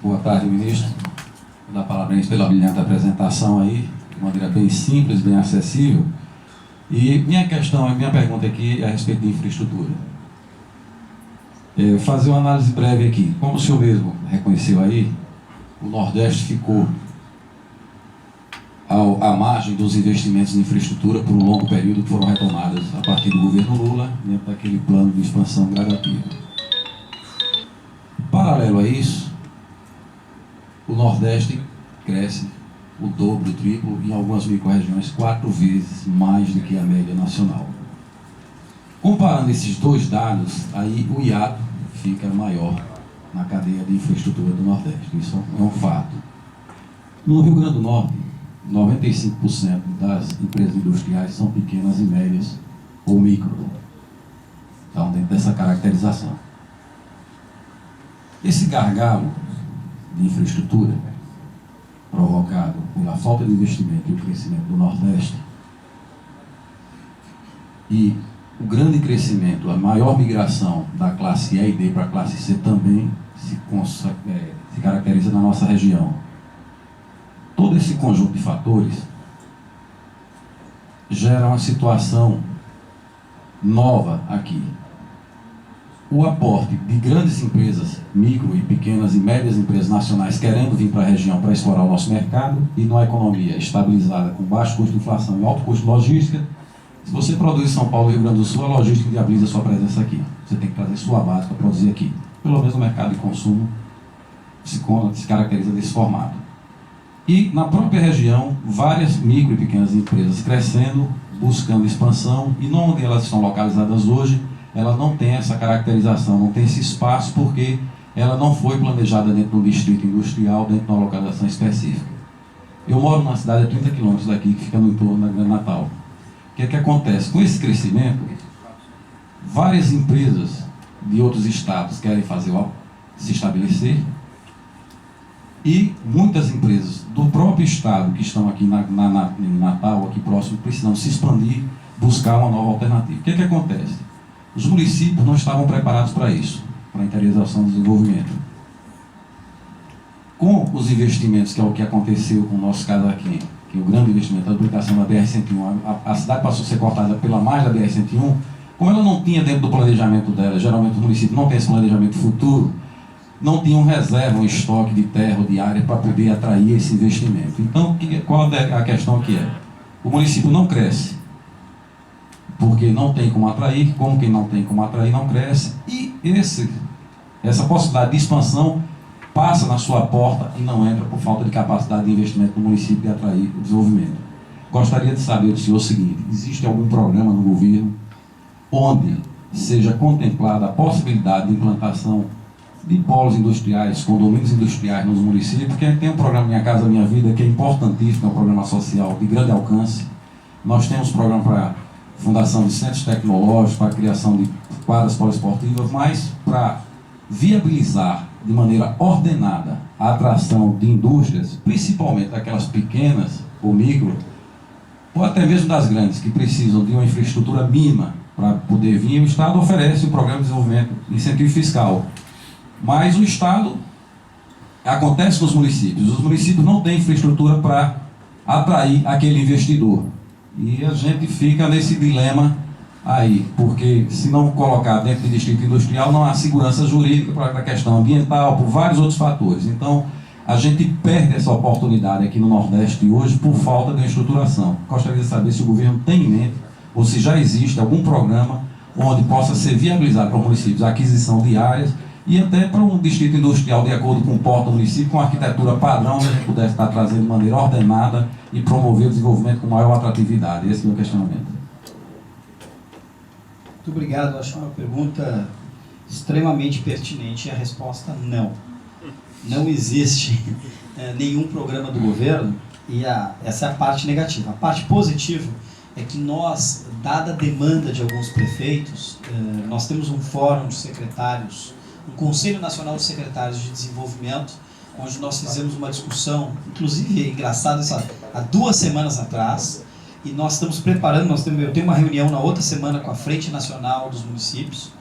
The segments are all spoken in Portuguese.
Boa tarde, ministro. Vou dar parabéns pela brilhante apresentação aí, de maneira bem simples, bem acessível. E minha pergunta aqui é a respeito de infraestrutura. Fazer uma análise breve aqui. Como o senhor mesmo reconheceu aí, o Nordeste ficou à margem dos investimentos em infraestrutura por um longo período que foram retomados a partir do governo Lula, dentro daquele plano de expansão gradativa. Paralelo a isso, o Nordeste cresce o dobro, o triplo, em algumas micro-regiões 4 vezes mais do que a média nacional. Comparando esses dois dados, aí o hiato fica maior na cadeia de infraestrutura do Nordeste. Isso é um fato. No Rio Grande do Norte, 95% das empresas industriais são pequenas e médias ou micro. Então, dentro dessa caracterização. Esse gargalo de infraestrutura provocado pela falta de investimento e o crescimento do Nordeste e o grande crescimento, a maior migração da classe E e D para a classe C também se caracteriza na nossa região. Todo esse conjunto de fatores gera uma situação nova aqui. O aporte de grandes empresas, micro e pequenas e médias empresas nacionais querendo vir para a região para explorar o nosso mercado e numa economia estabilizada com baixo custo de inflação e alto custo de logística. Se você produz em São Paulo e Rio Grande do Sul, a logística viabiliza a sua presença aqui. Você tem que trazer sua base para produzir aqui. Pelo menos o mercado de consumo se caracteriza desse formato. E na própria região, várias micro e pequenas empresas crescendo, buscando expansão, e onde elas estão localizadas hoje, ela não tem essa caracterização, não tem esse espaço, porque ela não foi planejada dentro de um distrito industrial, dentro de uma localização específica. Eu moro numa cidade a 30 quilômetros daqui, que fica no entorno da Grande Natal. O que é que acontece? Com esse crescimento, várias empresas de outros estados querem se estabelecer, e muitas empresas do próprio estado que estão aqui em Natal, aqui próximo, precisam se expandir, buscar uma nova alternativa. O que é que acontece? Os municípios não estavam preparados para isso, para a interiorização do desenvolvimento. Com os investimentos, que é o que aconteceu com o nosso caso aqui, que é o grande investimento da duplicação da BR-101, a cidade passou a ser cortada pela margem da BR-101, como ela não tinha dentro do planejamento dela, geralmente o município não tem esse planejamento futuro, não tinha reserva, um estoque de terra ou de área para poder atrair esse investimento. Então, qual é a questão que é? O município não cresce, porque não tem como atrair, como quem não tem como atrair não cresce, e essa possibilidade de expansão passa na sua porta e não entra por falta de capacidade de investimento do município de atrair o desenvolvimento. Gostaria de saber do senhor o seguinte: existe algum programa no governo onde seja contemplada a possibilidade de implantação de polos industriais, condomínios industriais nos municípios? Porque a gente tem um programa Minha Casa Minha Vida, que é importantíssimo, é um programa social de grande alcance. Nós temos programa para fundação de centros tecnológicos, para a criação de quadras poliesportivas, mas para viabilizar de maneira ordenada a atração de indústrias, principalmente aquelas pequenas ou micro, ou até mesmo das grandes, que precisam de uma infraestrutura mínima para poder vir. O Estado oferece um programa de desenvolvimento de incentivo fiscal, mas o Estado acontece nos municípios. Os municípios não têm infraestrutura para atrair aquele investidor. E a gente fica nesse dilema aí, porque se não colocar dentro do distrito industrial, não há segurança jurídica para a questão ambiental, por vários outros fatores. Então, a gente perde essa oportunidade aqui no Nordeste hoje por falta de uma estruturação. Gostaria de saber se o governo tem em mente, ou se já existe algum programa onde possa ser viabilizado para os municípios a aquisição de áreas e até para um distrito industrial de acordo com o porto do município, com arquitetura padrão, onde a gente pudesse estar trazendo de maneira ordenada e promover o desenvolvimento com maior atratividade. Esse é o meu questionamento. Muito obrigado. Acho uma pergunta extremamente pertinente e a resposta não. Não existe nenhum programa do governo e essa é a parte negativa. A parte positiva é que nós, dada a demanda de alguns prefeitos, nós temos um fórum de secretários, um Conselho Nacional de Secretários de Desenvolvimento, onde nós fizemos uma discussão, inclusive é engraçado, há 2 semanas atrás, e nós estamos preparando, eu tenho uma reunião na outra semana com a Frente Nacional dos Municípios,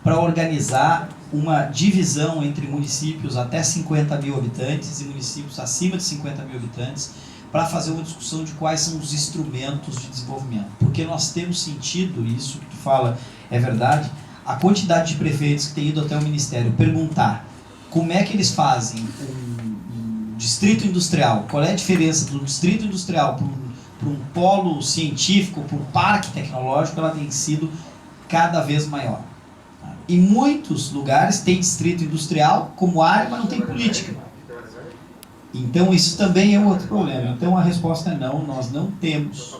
para organizar uma divisão entre municípios até 50 mil habitantes e municípios acima de 50 mil habitantes, para fazer uma discussão de quais são os instrumentos de desenvolvimento. Porque nós temos sentido, e isso que tu fala é verdade, a quantidade de prefeitos que têm ido até o Ministério perguntar como é que eles fazem um distrito industrial, qual é a diferença do distrito industrial para um polo científico, para um parque tecnológico, ela tem sido cada vez maior. Em muitos lugares tem distrito industrial como área, mas não tem política. Então isso também é um outro problema. Então a resposta é não, nós não temos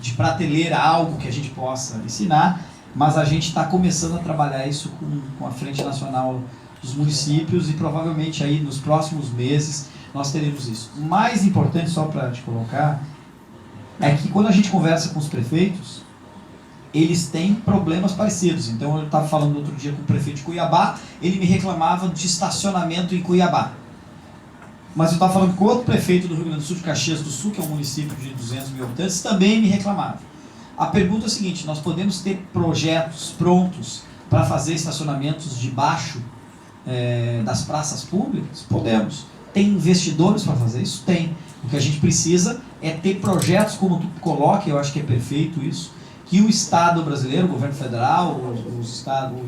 de prateleira algo que a gente possa ensinar, mas a gente está começando a trabalhar isso com a Frente Nacional dos Municípios e provavelmente aí nos próximos meses nós teremos isso. O mais importante, só para te colocar, é que quando a gente conversa com os prefeitos, eles têm problemas parecidos. Então eu estava falando outro dia com o prefeito de Cuiabá, ele me reclamava de estacionamento em Cuiabá. Mas eu estava falando com outro prefeito do Rio Grande do Sul, de Caxias do Sul, que é um município de 200 mil habitantes, também me reclamava. A pergunta é a seguinte: nós podemos ter projetos prontos para fazer estacionamentos debaixo das praças públicas? Podemos. Tem investidores para fazer isso? Tem. O que a gente precisa é ter projetos, como tu coloca, eu acho que é perfeito isso, que o Estado brasileiro, o governo federal, o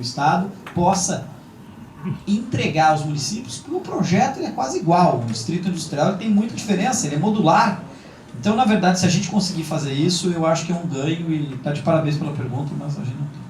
Estado possa entregar aos municípios, porque o projeto é quase igual. O distrito industrial ele tem muita diferença, ele é modular. Então, na verdade, se a gente conseguir fazer isso, eu acho que é um ganho, e está de parabéns pela pergunta, mas a gente não tem.